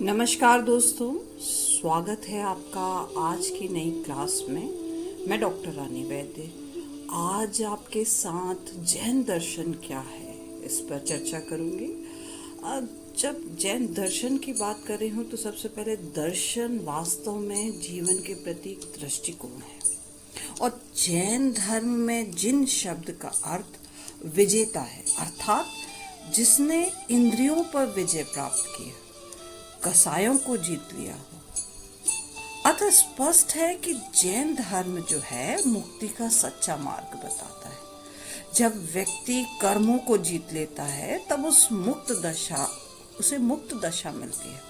नमस्कार दोस्तों, स्वागत है आपका आज की नई क्लास में। मैं डॉक्टर रानी वैद्य आज आपके साथ जैन दर्शन क्या है इस पर चर्चा करूंगी। जब जैन दर्शन की बात कर रही हूँ तो सबसे पहले दर्शन वास्तव में जीवन के प्रति एक दृष्टिकोण है और जैन धर्म में जिन शब्द का अर्थ विजेता है, अर्थात जिसने इंद्रियों पर विजय प्राप्त की, कसायों को जीत लिया हो। अतः स्पष्ट है कि जैन धर्म जो है मुक्ति का सच्चा मार्ग बताता है। जब व्यक्ति कर्मों को जीत लेता है तब उसे मुक्त दशा मिलती है।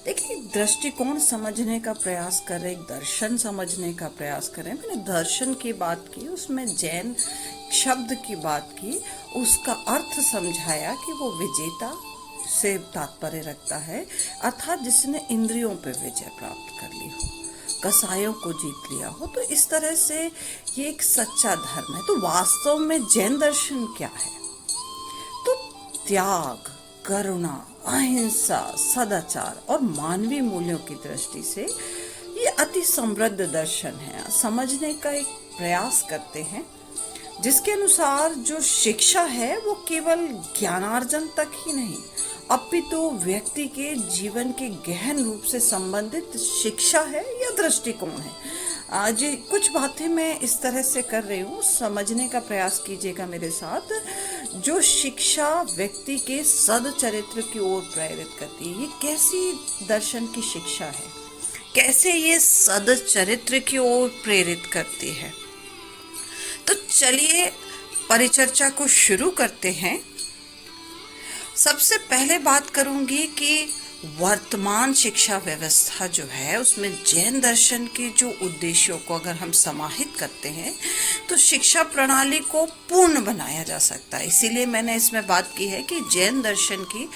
देखिए, दृष्टिकोण समझने का प्रयास करें, दर्शन समझने का प्रयास करें। मैंने दर्शन की बात की, उसमें जैन शब्द की बात की, उसका अर्थ समझाया कि वो विजेता से तात्पर्य रखता है, अर्थात जिसने इंद्रियों पर विजय प्राप्त कर ली हो, कसायों को जीत लिया हो। तो इस तरह से ये एक सच्चा धर्म है। तो वास्तव में जैन दर्शन क्या है? तो त्याग, करुणा, अहिंसा, सदाचार और मानवीय मूल्यों की दृष्टि से ये अति समृद्ध दर्शन है। समझने का एक प्रयास करते हैं जिसके अनुसार जो शिक्षा है वो केवल ज्ञानार्जन तक ही नहीं, अपितु व्यक्ति के जीवन के गहन रूप से संबंधित शिक्षा है या दृष्टिकोण है। आज कुछ बातें मैं इस तरह से कर रही हूँ, समझने का प्रयास कीजिएगा मेरे साथ। जो शिक्षा व्यक्ति के सदचरित्र की ओर प्रेरित करती है, ये कैसी दर्शन की शिक्षा है, कैसे ये सदचरित्र की ओर प्रेरित करती है। तो चलिए परिचर्चा को शुरू करते हैं। सबसे पहले बात करूंगी कि वर्तमान शिक्षा व्यवस्था जो है उसमें जैन दर्शन के जो उद्देश्यों को अगर हम समाहित करते हैं तो शिक्षा प्रणाली को पूर्ण बनाया जा सकता है। इसीलिए मैंने इसमें बात की है कि जैन दर्शन की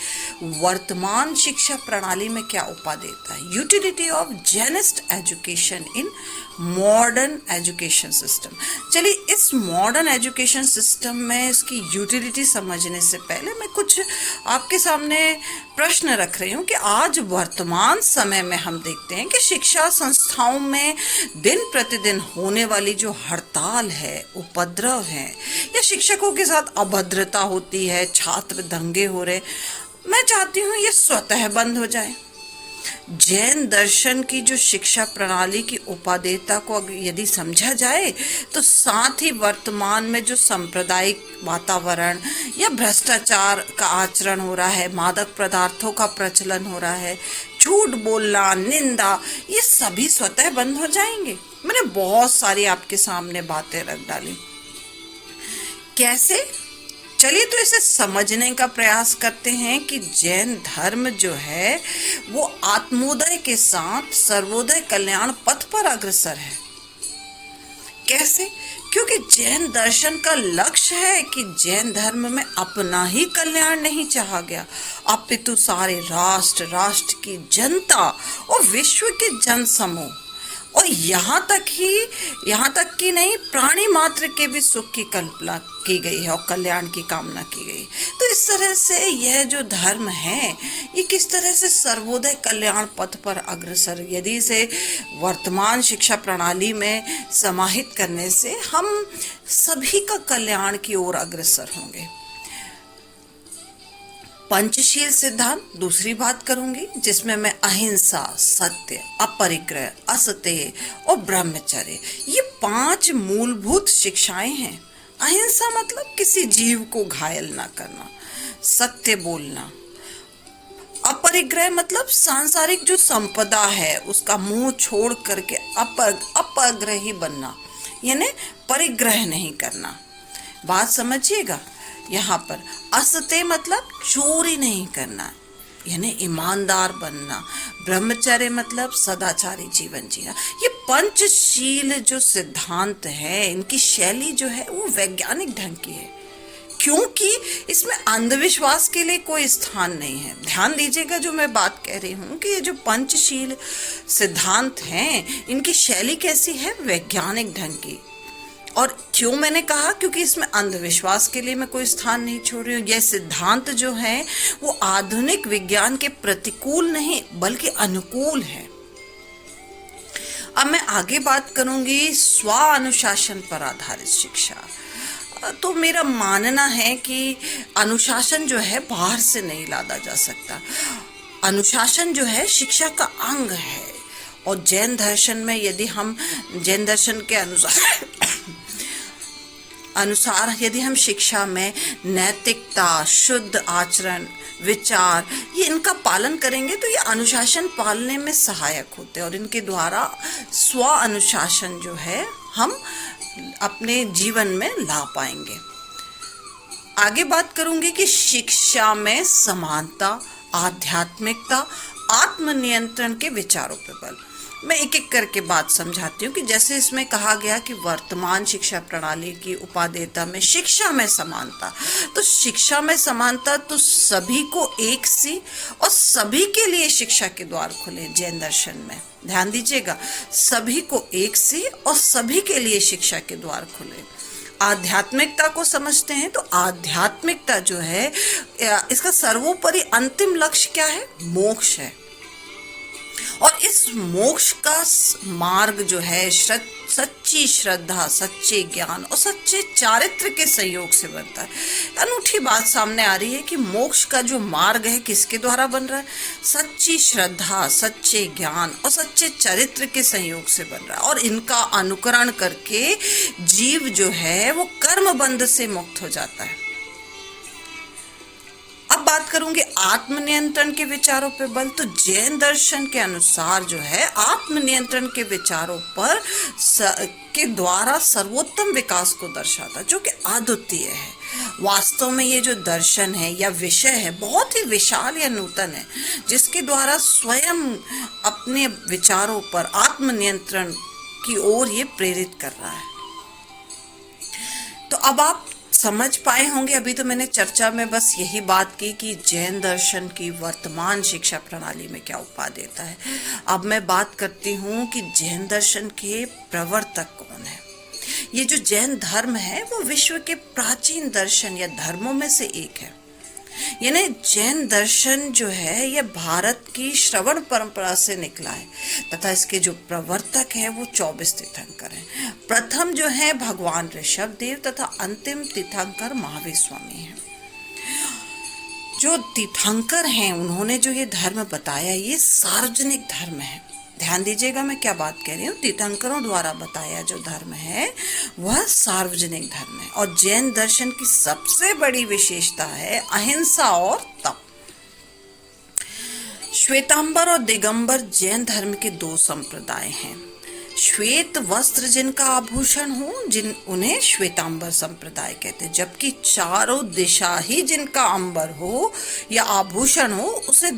वर्तमान शिक्षा प्रणाली में क्या उपादेयता है। Utility of Jainist education in modern education system. चलिए, इस मॉडर्न एजुकेशन सिस्टम में इसकी यूटिलिटी समझने से पहले मैं कुछ आपके सामने प्रश्न रख रही हूँ कि आज वर्तमान समय में हम देखते हैं कि शिक्षा संस्थाओं में दिन प्रतिदिन होने वाली जो हड़ताल है, उपद्रव है, या शिक्षकों के साथ अभद्रता होती है, छात्र दंगे हो रहे, मैं चाहती हूँ ये स्वतः बंद हो जाए। जैन दर्शन की जो शिक्षा प्रणाली की उपादेयता को यदि समझा जाए तो साथ ही वर्तमान में जो सांप्रदायिक वातावरण या भ्रष्टाचार का आचरण हो रहा है, मादक पदार्थों का प्रचलन हो रहा है, झूठ बोलना, निंदा, ये सभी स्वतः बंद हो जाएंगे। मैंने बहुत सारी आपके सामने बातें रख डाली। कैसे? चलिए तो इसे समझने का प्रयास करते हैं कि जैन धर्म जो है वो आत्मोदय के साथ सर्वोदय कल्याण पथ पर अग्रसर है। कैसे? क्योंकि जैन दर्शन का लक्ष्य है कि जैन धर्म में अपना ही कल्याण नहीं चाहा गया, अपितु सारे राष्ट्र की जनता और विश्व के जन समूह और यहाँ तक कि नहीं, प्राणी मात्र के भी सुख की कल्पना की गई है और कल्याण की कामना की गई। तो इस तरह से यह जो धर्म है ये किस तरह से सर्वोदय कल्याण पथ पर अग्रसर, यदि इसे वर्तमान शिक्षा प्रणाली में समाहित करने से हम सभी का कल्याण की ओर अग्रसर होंगे। पंचशील सिद्धांत दूसरी बात करूंगी, जिसमें मैं अहिंसा, सत्य, अपरिग्रह, असत्य और ब्रह्मचर्य, ये 5 मूलभूत शिक्षाएं हैं। अहिंसा मतलब किसी जीव को घायल ना करना, सत्य बोलना, अपरिग्रह मतलब सांसारिक जो संपदा है उसका मुंह छोड़ करके अपग्रही बनना, यानी परिग्रह नहीं करना। बात समझिएगा। यहाँ पर असत्य मतलब चोरी नहीं करना, यानी ईमानदार बनना। ब्रह्मचर्य मतलब सदाचारी जीवन जीना। ये पंचशील जो सिद्धांत है, इनकी शैली जो है वो वैज्ञानिक ढंग की है, क्योंकि इसमें अंधविश्वास के लिए कोई स्थान नहीं है। ध्यान दीजिएगा जो मैं बात कह रही हूँ कि ये जो पंचशील सिद्धांत हैं इनकी शैली कैसी है, वैज्ञानिक ढंग की। और क्यों मैंने कहा, क्योंकि इसमें अंधविश्वास के लिए मैं कोई स्थान नहीं छोड़ रही हूँ। यह सिद्धांत जो है वो आधुनिक विज्ञान के प्रतिकूल नहीं बल्कि अनुकूल है। अब मैं आगे बात करूंगी स्व अनुशासन पर आधारित शिक्षा। तो मेरा मानना है कि अनुशासन जो है बाहर से नहीं लादा जा सकता। अनुशासन जो है शिक्षा का अंग है। और जैन दर्शन में यदि हम जैन दर्शन के अनुसार यदि हम शिक्षा में नैतिकता, शुद्ध आचरण, विचार, ये इनका पालन करेंगे तो ये अनुशासन पालने में सहायक होते हैं और इनके द्वारा स्व अनुशासन जो है हम अपने जीवन में ला पाएंगे। आगे बात करूंगी कि शिक्षा में समानता, आध्यात्मिकता, आत्मनियंत्रण के विचारों पर बल। मैं एक एक करके बात समझाती हूँ कि जैसे इसमें कहा गया कि वर्तमान शिक्षा प्रणाली की उपादेयता में शिक्षा में समानता, तो शिक्षा में समानता तो सभी को एक सी और सभी के लिए शिक्षा के द्वार खुले। जैन दर्शन में ध्यान दीजिएगा, सभी को एक सी और सभी के लिए शिक्षा के द्वार खुले। आध्यात्मिकता को समझते हैं तो आध्यात्मिकता जो है इसका सर्वोपरि अंतिम लक्ष्य क्या है? मोक्ष है। और इस मोक्ष का मार्ग जो है सच्ची श्रद्धा, सच्चे ज्ञान और सच्चे चारित्र के संयोग से बनता है। अनूठी बात सामने आ रही है कि मोक्ष का जो मार्ग है किसके द्वारा बन रहा है? सच्ची श्रद्धा, सच्चे ज्ञान और सच्चे चरित्र के संयोग से बन रहा है। और इनका अनुकरण करके जीव जो है वो कर्म बंध से मुक्त हो जाता है। अब बात करूंगी आत्मनियंत्रण के विचारों पर बल। तो जैन दर्शन के अनुसार जो है आत्मनियंत्रण के विचारों पर के द्वारा सर्वोत्तम विकास को दर्शाता, जो कि अद्वितीय है। वास्तव में ये जो दर्शन है या विषय है बहुत ही विशाल या नूतन है, जिसके द्वारा स्वयं अपने विचारों पर आत्मनियंत्रण की ओर ये प्रेरित कर रहा है। तो अब आप समझ पाए होंगे, अभी तो मैंने चर्चा में बस यही बात की कि जैन दर्शन की वर्तमान शिक्षा प्रणाली में क्या उपादेयता है। अब मैं बात करती हूँ कि जैन दर्शन के प्रवर्तक कौन है। ये जो जैन धर्म है वो विश्व के प्राचीन दर्शन या धर्मों में से एक है। यानी जैन दर्शन जो है यह भारत की श्रवण परंपरा से निकला है तथा इसके जो प्रवर्तक हैं वो 24 तीर्थंकर हैं। प्रथम जो है भगवान ऋषभ देव तथा अंतिम तीर्थंकर महावीर स्वामी हैं। जो तीर्थंकर हैं उन्होंने जो ये धर्म बताया ये सार्वजनिक धर्म है। ध्यान दीजिएगा मैं क्या बात कह रही हूँ। तीर्थंकरों द्वारा बताया जो धर्म है वह सार्वजनिक धर्म है। और जैन दर्शन की सबसे बड़ी विशेषता है अहिंसा और तप। श्वेतांबर और दिगंबर जैन धर्म के दो संप्रदाय हैं। श्वेत वस्त्र जिनका आभूषण हो उन्हें श्वेतांबर संप्रदाय कहते हैं, जबकि चारों दिशा ही जिनका अंबर हो या आभूषण हो उसे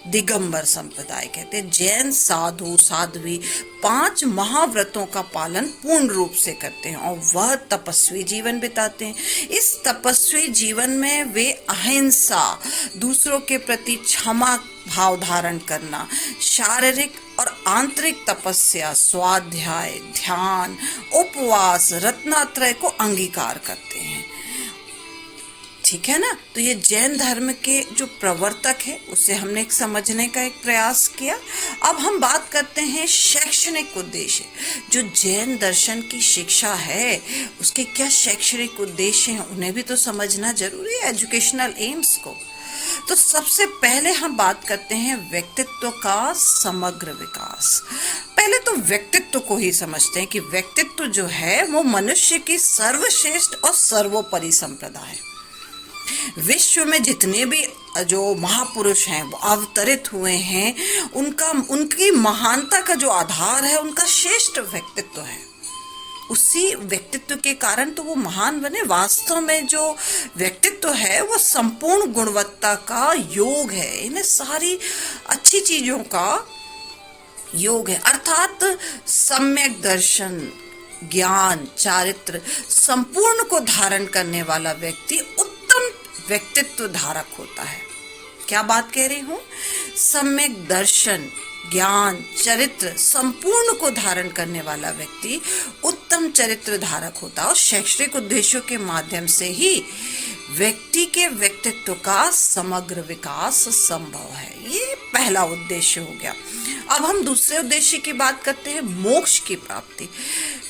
दिगंबर संप्रदाय कहते हैं। जैन साधु साध्वी 5 महाव्रतों का पालन पूर्ण रूप से करते हैं और वह तपस्वी जीवन बिताते हैं। इस तपस्वी जीवन में वे अहिंसा, दूसरों के प्रति क्षमा भाव धारण करना, शारीरिक और आंतरिक तपस्या, स्वाध्याय, ध्यान, उपवास, रत्नात्रय को अंगीकार करते हैं। ठीक है ना। तो ये जैन धर्म के जो प्रवर्तक है उसे हमने समझने का एक प्रयास किया। अब हम बात करते हैं शैक्षणिक उद्देश्य। जो जैन दर्शन की शिक्षा है उसके क्या शैक्षणिक उद्देश्य हैं उन्हें भी तो समझना जरूरी है, एजुकेशनल एम्स को। तो सबसे पहले हम बात करते हैं व्यक्तित्व का समग्र विकास। पहले तो व्यक्तित्व को ही समझते हैं कि व्यक्तित्व जो है वो मनुष्य की सर्वश्रेष्ठ और सर्वोपरि संपदा है। विश्व में जितने भी जो महापुरुष हैं वो अवतरित हुए हैं, उनकी महानता का जो आधार है उनका श्रेष्ठ व्यक्तित्व है। उसी व्यक्तित्व के कारण तो वो महान बने। वास्तव में जो व्यक्तित्व है वो संपूर्ण गुणवत्ता का योग है, इन्हें सारी अच्छी चीजों का योग है। अर्थात सम्यक दर्शन, ज्ञान, चारित्र संपूर्ण को धारण करने वाला व्यक्ति उत्तम व्यक्तित्व धारक होता है। क्या बात कह रही हूँ? सम्यक दर्शन, ज्ञान, चरित्र संपूर्ण को धारण करने वाला व्यक्ति उत्तम उत्तम चरित्र धारक होता है और शैक्षणिक उद्देश्यों के माध्यम से ही व्यक्ति के व्यक्तित्व का समग्र विकास संभव है। ये पहला उद्देश्य हो गया। अब हम दूसरे उद्देश्य की बात करते हैं, मोक्ष की प्राप्ति।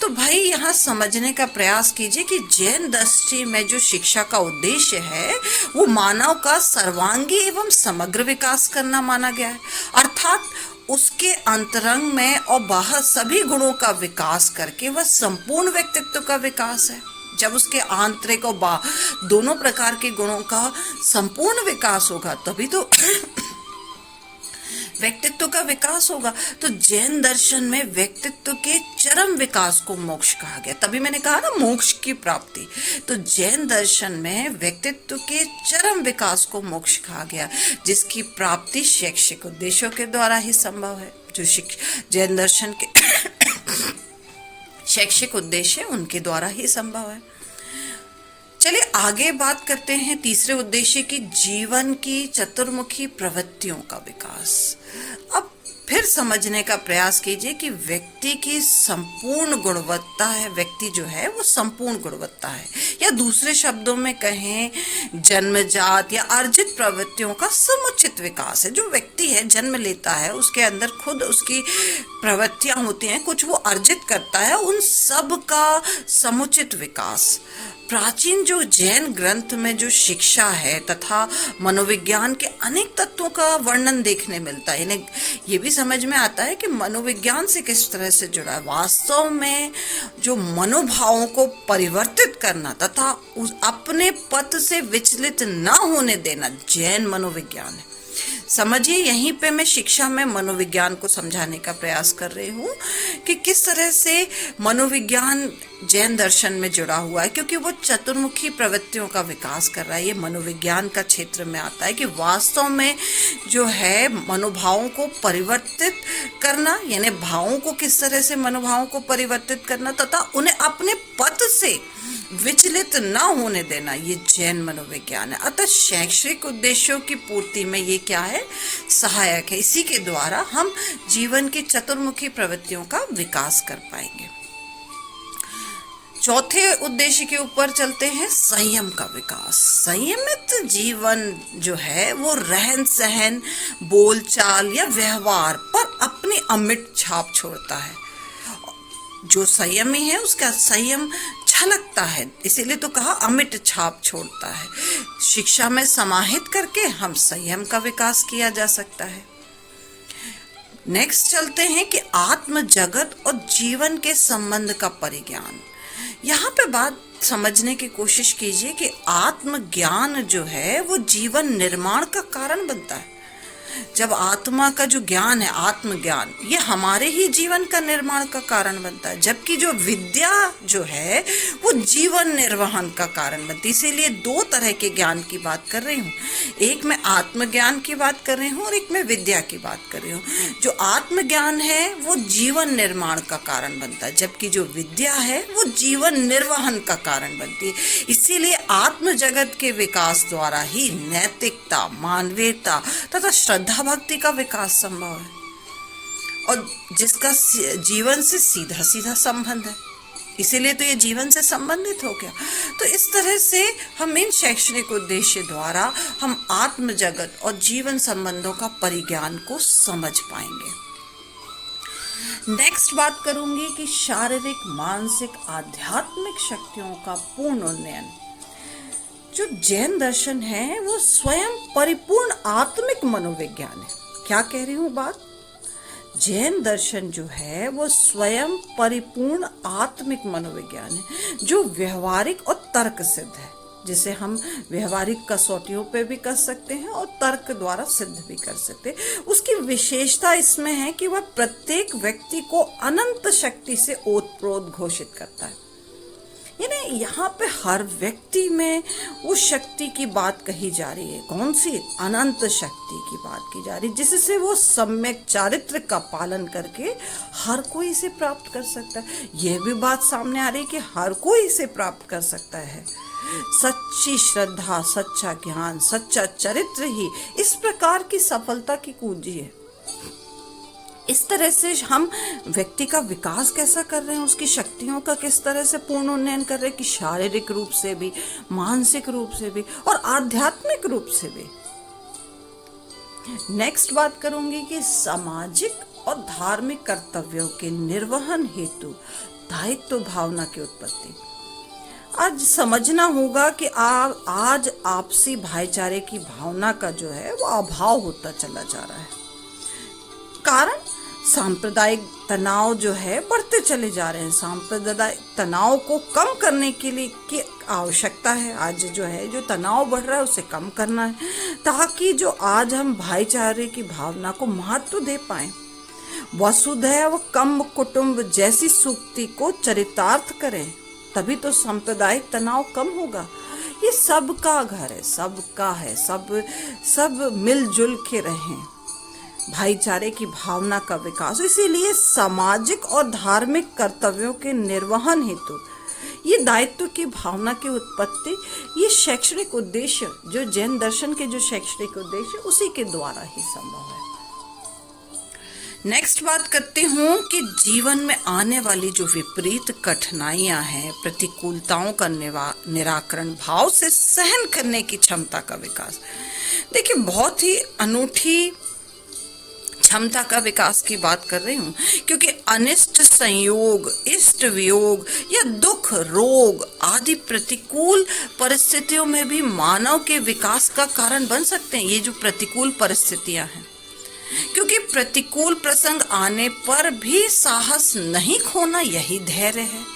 तो भाई यहाँ समझने का प्रयास कीजिए कि जैन दृष्टि में जो शिक्षा का उद्देश्य है वो मानव का सर्वांगी एवं समग्र विकास करना माना गया है, अर्थात उसके अंतरंग में और बाहर सभी गुणों का विकास करके वह संपूर्ण व्यक्तित्व का विकास है। जब उसके आंतरिक और दोनों प्रकार के गुणों का संपूर्ण विकास होगा तभी तो व्यक्तित्व का विकास होगा। तो जैन दर्शन में व्यक्तित्व के चरम विकास को मोक्ष कहा गया। तभी मैंने कहा ना, मोक्ष की प्राप्ति। तो जैन दर्शन में व्यक्तित्व के चरम विकास को मोक्ष कहा गया, जिसकी प्राप्ति शैक्षिक उद्देश्यों के द्वारा ही संभव है। जो जैन दर्शन के शैक्षिक उद्देश्य उनके द्वारा ही संभव है। चलिए आगे बात करते हैं तीसरे उद्देश्य की, जीवन की चतुर्मुखी प्रवृत्तियों का विकास। अब फिर समझने का प्रयास कीजिए कि व्यक्ति की संपूर्ण गुणवत्ता है, व्यक्ति जो है वो संपूर्ण गुणवत्ता है, या दूसरे शब्दों में कहें जन्मजात या अर्जित प्रवृत्तियों का समुचित विकास है। जो व्यक्ति है जन्म लेता है, उसके अंदर खुद उसकी प्रवृत्तियां होती हैं, कुछ वो अर्जित करता है, उन सब का समुचित विकास। प्राचीन जो जैन ग्रंथ में जो शिक्षा है तथा मनोविज्ञान के अनेक तत्वों का वर्णन देखने मिलता है। इन्हें ये भी समझ में आता है कि मनोविज्ञान से किस तरह से जुड़ा है। वास्तव में जो मनोभावों को परिवर्तित करना तथा अपने पथ से विचलित न होने देना जैन मनोविज्ञान है। समझिए, यहीं पे मैं शिक्षा में मनोविज्ञान को समझाने का प्रयास कर रही हूँ कि किस तरह से मनोविज्ञान जैन दर्शन में जुड़ा हुआ है, क्योंकि वो चतुर्मुखी प्रवृत्तियों का विकास कर रहा है। ये मनोविज्ञान का क्षेत्र में आता है कि वास्तव में जो है मनोभावों को परिवर्तित करना, यानी भावों को किस तरह से मनोभावों को परिवर्तित करना तथा उन्हें अपने पथ से विचलित न होने देना, ये जैन मनोविज्ञान है। अतः शैक्षणिक उद्देश्यों की पूर्ति में ये क्या है, सहायक है। इसी के द्वारा हम जीवन की चतुर्मुखी प्रवृत्तियों का विकास कर पाएंगे। चौथे उद्देश्य के ऊपर चलते हैं, संयम का विकास। संयमित जीवन जो है वो रहन सहन, बोलचाल या व्यवहार पर अपनी अमिट छाप छोड़ता है। जो संयमी है उसका संयम झलकता है, इसीलिए तो कहा अमिट छाप छोड़ता है। शिक्षा में समाहित करके हम संयम का विकास किया जा सकता है। नेक्स्ट चलते हैं कि आत्म जगत और जीवन के संबंध का परिज्ञान। यहाँ पे बात समझने की कोशिश कीजिए कि आत्मज्ञान जो है वो जीवन निर्माण का कारण बनता है। जब आत्मा का जो ज्ञान है, आत्मज्ञान, ये हमारे ही जीवन का निर्माण का कारण बनता है, जबकि जो विद्या जो है वो जीवन निर्वहन का कारण बनती है। इसीलिए दो तरह के ज्ञान की बात कर रही हूँ, एक मैं आत्मज्ञान की बात कर रही हूँ और एक मैं विद्या की बात कर रही हूँ। जो आत्मज्ञान है वो जीवन निर्माण का कारण बनता है, जबकि जो विद्या है वो जीवन निर्वहन का कारण बनती है। इसीलिए आत्म जगत के विकास द्वारा ही नैतिकता, मानवीयता तथा श्रद्धा भक्ति का विकास संभव है, और जिसका जीवन से सीधा सीधा संबंध है। इसीलिए तो ये जीवन से संबंधित हो गया। तो इस तरह से हम इन शैक्षणिक उद्देश्य द्वारा हम आत्म जगत और जीवन संबंधों का परिज्ञान को समझ पाएंगे। नेक्स्ट बात करूंगी कि शारीरिक, मानसिक, आध्यात्मिक शक्तियों का पूर्ण उन्नयन। जो जैन दर्शन है वो स्वयं परिपूर्ण आत्मिक मनोविज्ञान है। क्या कह रही हूँ बात? जैन दर्शन जो है वो स्वयं परिपूर्ण आत्मिक मनोविज्ञान है, जो व्यवहारिक और तर्क सिद्ध है, जिसे हम व्यवहारिक कसौटियों पे भी कर सकते हैं और तर्क द्वारा सिद्ध भी कर सकते हैं। उसकी विशेषता इसमें है कि वह प्रत्येक व्यक्ति को अनंत शक्ति से ओतप्रोत घोषित करता है। यानी यहाँ पे हर व्यक्ति में उस शक्ति की बात कही जा रही है। कौन सी? अनंत शक्ति की बात की जा रही है, जिससे वो सम्यक चारित्र का पालन करके हर कोई इसे प्राप्त कर सकता है। यह भी बात सामने आ रही है कि हर कोई इसे प्राप्त कर सकता है। सच्ची श्रद्धा, सच्चा ज्ञान, सच्चा चरित्र ही इस प्रकार की सफलता की कुंजी है। इस तरह से हम व्यक्ति का विकास कैसा कर रहे हैं, उसकी शक्तियों का किस तरह से पूर्ण उन्नयन कर रहे हैं कि शारीरिक रूप से भी, मानसिक रूप से भी और आध्यात्मिक रूप से भी। नेक्स्ट बात करूंगी कि सामाजिक और धार्मिक कर्तव्यों के निर्वहन हेतु दायित्व भावना की उत्पत्ति। आज समझना होगा कि आज आपसी भाईचारे की भावना का जो है वो अभाव होता चला जा रहा है। कारण सांप्रदायिक तनाव जो है बढ़ते चले जा रहे हैं। सांप्रदायिक तनाव को कम करने के लिए की आवश्यकता है। आज जो है जो तनाव बढ़ रहा है उसे कम करना है, ताकि जो आज हम भाईचारे की भावना को महत्व दे पाए। वसुधैव कम कुटुंब जैसी सूक्ति को चरितार्थ करें, तभी तो सांप्रदायिक तनाव कम होगा। ये सबका घर है, सबका है, सब मिलजुल के रहें, भाईचारे की भावना का विकास। इसीलिए सामाजिक और धार्मिक कर्तव्यों के निर्वहन हेतु ये दायित्व की भावना की उत्पत्ति, ये शैक्षणिक उद्देश्य, जो जैन दर्शन के जो शैक्षणिक उद्देश्य, उसी के द्वारा ही संभव है। नेक्स्ट बात करती हूँ कि जीवन में आने वाली जो विपरीत कठिनाइयां हैं, प्रतिकूलताओं का निराकरण भाव से सहन करने की क्षमता का विकास। देखिए, बहुत ही अनूठी क्षमता का विकास की बात कर रही हूँ, क्योंकि अनिष्ट संयोग, इष्ट वियोग या दुख, रोग आदि प्रतिकूल परिस्थितियों में भी मानव के विकास का कारण बन सकते हैं। ये जो प्रतिकूल परिस्थितियां हैं, क्योंकि प्रतिकूल प्रसंग आने पर भी साहस नहीं खोना, यही धैर्य है,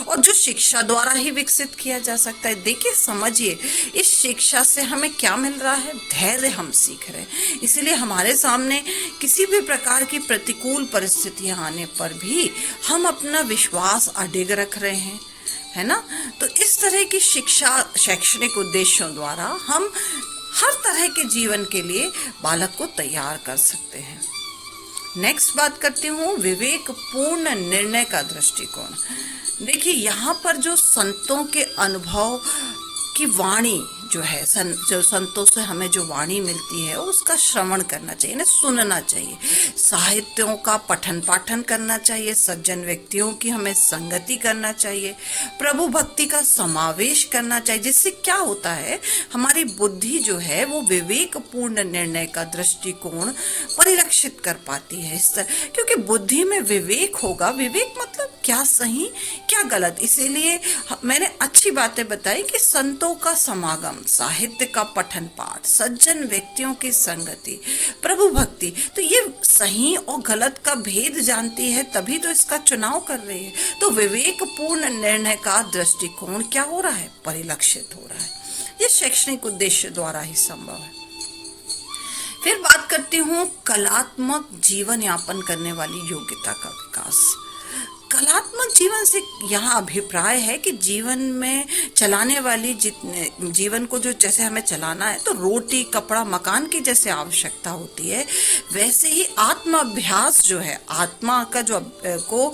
और जो शिक्षा द्वारा ही विकसित किया जा सकता है। देखिए, समझिए, इस शिक्षा से हमें क्या मिल रहा है? धैर्य हम सीख रहे हैं। इसलिए हमारे सामने किसी भी प्रकार की प्रतिकूल परिस्थितियां आने पर भी हम अपना विश्वास अडिग रख रहे हैं, है ना। तो इस तरह की शिक्षा शैक्षणिक उद्देश्यों द्वारा हम हर तरह के जीवन के लिए बालक को तैयार कर सकते हैं। नेक्स्ट बात करती हूँ विवेकपूर्ण निर्णय का दृष्टिकोण। देखिए, यहाँ पर जो संतों के अनुभव की वाणी जो है, जो संतों से हमें जो वाणी मिलती है उसका श्रवण करना चाहिए ना, सुनना चाहिए। साहित्यों का पठन पाठन करना चाहिए, सज्जन व्यक्तियों की हमें संगति करना चाहिए, प्रभु भक्ति का समावेश करना चाहिए। जिससे क्या होता है, हमारी बुद्धि जो है वो विवेकपूर्ण निर्णय का दृष्टिकोण परिलक्षित कर पाती है। इस तरह, क्योंकि बुद्धि में विवेक होगा, विवेक मतलब क्या सही क्या गलत। इसीलिए मैंने अच्छी बातें बताई कि संतों का समागम, साहित्य का पठन पाठ, सज्जन व्यक्तियों की संगति, प्रभु भक्ति, तो ये सही और गलत का भेद जानती है, तभी तो इसका चुनाव कर रही है। तो विवेकपूर्ण निर्णय का दृष्टिकोण क्या हो रहा है? परिलक्षित हो रहा है। ये शैक्षणिक उद्देश्य द्वारा ही संभव है। फिर बात करती हूँ कलात्मक जीवन यापन करने वाली योग्यता का विकास। कलात्मक जीवन से यहाँ अभिप्राय है कि जीवन में चलाने वाली जीवन को जो जैसे हमें चलाना है, तो रोटी कपड़ा मकान की जैसे आवश्यकता होती है, वैसे ही आत्म अभ्यास जो है, आत्मा का जो को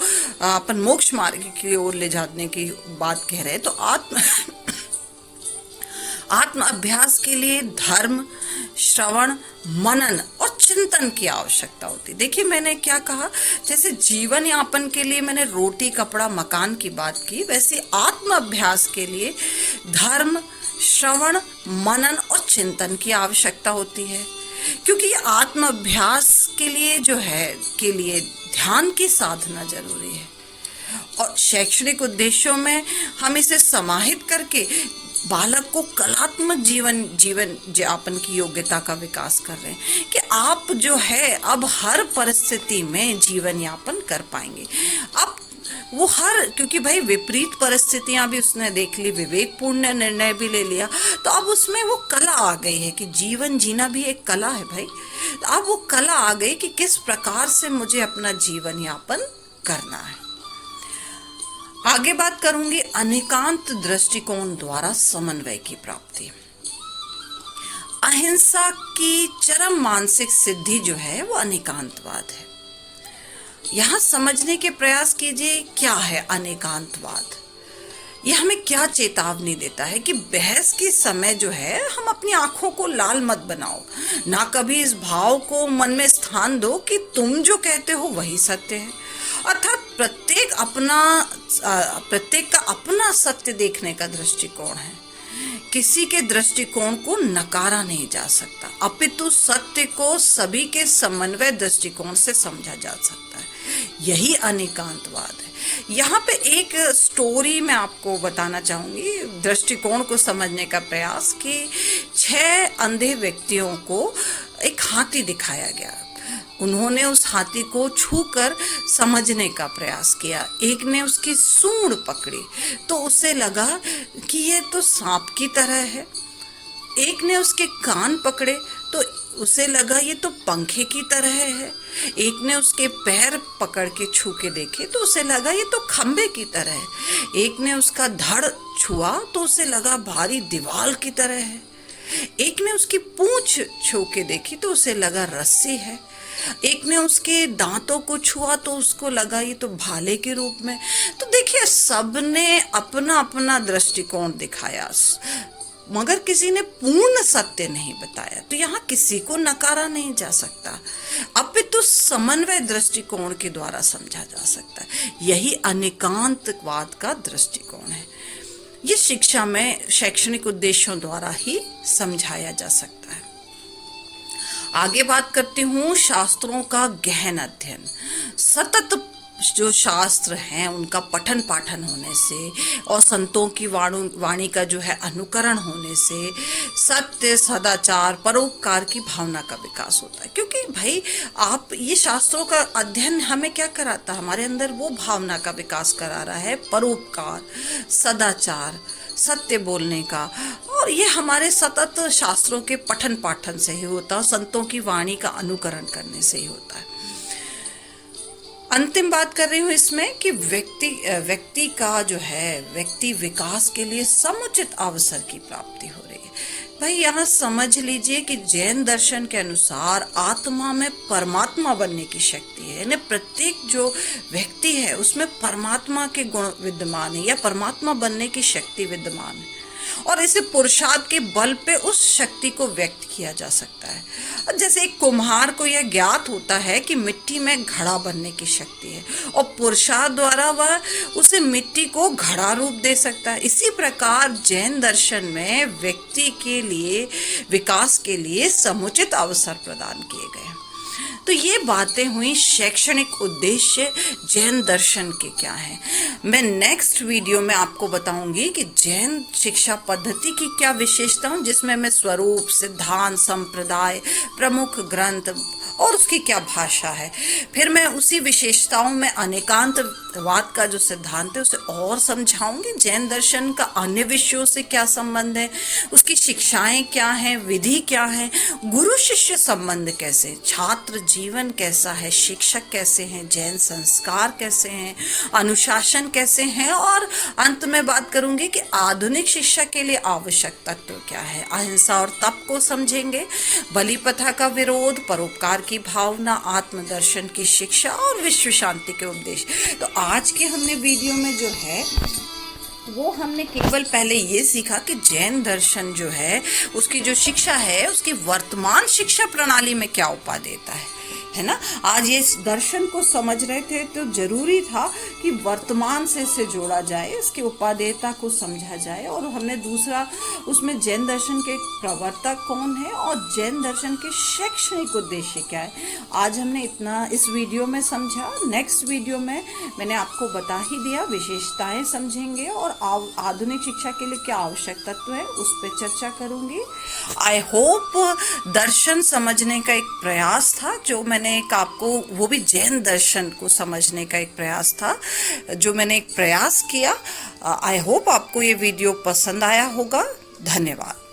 अपन मोक्ष मार्ग की ओर ले जाने की बात कह रहे हैं, तो आत्म अभ्यास के लिए धर्म, श्रवण, मनन और चिंतन की आवश्यकता होती। देखिए, मैंने क्या कहा, जैसे जीवन यापन के लिए मैंने रोटी कपड़ा मकान की बात की, वैसे आत्म अभ्यास के लिए धर्म, श्रवण, मनन और चिंतन की आवश्यकता होती है। क्योंकि आत्म अभ्यास के लिए जो है के लिए ध्यान की साधना जरूरी है, और शैक्षणिक उद्देश्यों में हम इसे समाहित करके बालक को कलात्मक जीवन यापन की योग्यता का विकास कर रहे हैं कि आप जो है अब हर परिस्थिति में जीवन यापन कर पाएंगे। अब वो क्योंकि भाई विपरीत परिस्थितियां भी उसने देख ली, विवेकपूर्ण निर्णय भी ले लिया, तो अब उसमें वो कला आ गई है कि जीवन जीना भी एक कला है भाई। अब वो कला आ गई कि किस प्रकार से मुझे अपना जीवन यापन करना है। आगे बात करूंगी अनेकांत दृष्टिकोण द्वारा समन्वय की प्राप्ति। अहिंसा की चरम मानसिक सिद्धि जो है वो अनेकांतवाद है। यहां समझने के प्रयास कीजिए क्या है अनेकांतवाद। ये हमें क्या चेतावनी देता है कि बहस के समय जो है हम अपनी आंखों को लाल मत बनाओ, ना कभी इस भाव को मन में स्थान दो कि तुम जो कहते हो वही सत्य है। अर्थात प्रत्येक का अपना सत्य देखने का दृष्टिकोण है। किसी के दृष्टिकोण को नकारा नहीं जा सकता, अपितु सत्य को सभी के समन्वय दृष्टिकोण से समझा जा सकता है। यही अनेकांतवाद है। यहाँ पे एक स्टोरी मैं आपको बताना चाहूंगी, दृष्टिकोण को समझने का प्रयास कि 6 अंधे व्यक्तियों को एक हाथी दिखाया गया। उन्होंने उस हाथी को छूकर समझने का प्रयास किया। एक ने उसकी सूंड पकड़ी तो उसे लगा कि ये तो सांप की तरह है। एक ने उसके कान पकड़े तो उसे लगा ये तो पंखे की तरह है। एक ने उसके पैर पकड़ के छू के देखे तो उसे लगा ये तो खंबे की तरह है। एक ने उसका धड़ छुआ तो उसे लगा भारी दीवार की तरह है। एक ने उसकी पूंछ छू के देखी तो उसे लगा रस्सी है। एक ने उसके दांतों को छुआ तो उसको लगा ये तो भाले के रूप में। तो देखिए, सबने अपना अपना दृष्टिकोण दिखाया, मगर किसी ने पूर्ण सत्य नहीं बताया। तो यहाँ किसी को नकारा नहीं जा सकता, अपितु समन्वय दृष्टिकोण के द्वारा समझा जा सकता है। यही अनेकांतवाद का दृष्टिकोण है। ये शिक्षा में शैक्षणिक उद्देश्यों द्वारा ही समझाया जा सकता है। आगे बात करती हूँ शास्त्रों का गहन अध्ययन। सतत जो शास्त्र हैं उनका पठन पाठन होने से और संतों की वाणी का जो है अनुकरण होने से सत्य, सदाचार, परोपकार की भावना का विकास होता है। क्योंकि भाई आप ये शास्त्रों का अध्ययन हमें क्या कराता है, हमारे अंदर वो भावना का विकास करा रहा है, परोपकार, सदाचार, सत्य बोलने का। और ये हमारे सतत शास्त्रों के पठन पाठन से ही होता है, संतों की वाणी का अनुकरण करने से ही होता है। अंतिम बात कर रही हूँ इसमें कि व्यक्ति का जो है व्यक्ति विकास के लिए समुचित अवसर की प्राप्ति हो रही है। भाई यहाँ समझ लीजिए कि जैन दर्शन के अनुसार आत्मा में परमात्मा बनने की शक्ति है, यानी प्रत्येक जो व्यक्ति है उसमें परमात्मा के गुण विद्यमान है या परमात्मा बनने की शक्ति विद्यमान है, और इसे पुरुषार्थ के बल पे उस शक्ति को व्यक्त किया जा सकता है। जैसे एक कुम्हार को यह ज्ञात होता है कि मिट्टी में घड़ा बनने की शक्ति है और पुरुषार्थ द्वारा वह उसे मिट्टी को घड़ा रूप दे सकता है। इसी प्रकार जैन दर्शन में व्यक्ति के लिए विकास के लिए समुचित अवसर प्रदान किए गए। तो ये बातें हुई शैक्षणिक उद्देश्य जैन दर्शन के क्या हैं। मैं नेक्स्ट वीडियो में आपको बताऊंगी कि जैन शिक्षा पद्धति की क्या विशेषता है, जिसमें मैं स्वरूप, सिद्धांत, संप्रदाय, प्रमुख ग्रंथ और उसकी क्या भाषा है। फिर मैं उसी विशेषताओं में अनेकांतवाद का जो सिद्धांत है उसे और समझाऊंगी। जैन दर्शन का अन्य विषयों से क्या संबंध है, उसकी शिक्षाएं क्या हैं, विधि क्या है, गुरु शिष्य संबंध कैसे, छात्र जीवन कैसा है, शिक्षक कैसे हैं, जैन संस्कार कैसे हैं, अनुशासन कैसे हैं, और अंत में बात करूंगी कि आधुनिक शिक्षा के लिए आवश्यक तत्व क्या है। अहिंसा और तप को समझेंगे, बलि प्रथा का विरोध, परोपकार की भावना, आत्मदर्शन की शिक्षा और विश्व शांति के उपदेश। तो आज के हमने वीडियो में जो है वो हमने केवल पहले ये सीखा कि जैन दर्शन जो है उसकी जो शिक्षा है उसकी वर्तमान शिक्षा प्रणाली में क्या उपादेयता है ना। आज ये दर्शन को समझ रहे थे तो जरूरी था कि वर्तमान से इसे जोड़ा जाए, इसकी उपादेयता को समझा जाए। और हमने दूसरा उसमें जैन दर्शन के प्रवर्तक कौन है और जैन दर्शन के शैक्षणिक उद्देश्य क्या है, आज हमने इतना इस वीडियो में समझा। नेक्स्ट वीडियो में मैंने आपको बता ही दिया, विशेषताएं समझेंगे और आधुनिक शिक्षा के लिए क्या आवश्यक तत्व है उस पर चर्चा करूंगी। आई होप दर्शन समझने का एक प्रयास था जो मैंने आपको, वो भी जैन दर्शन को समझने का एक प्रयास था जो मैंने एक प्रयास किया। आई होप आपको ये वीडियो पसंद आया होगा। धन्यवाद।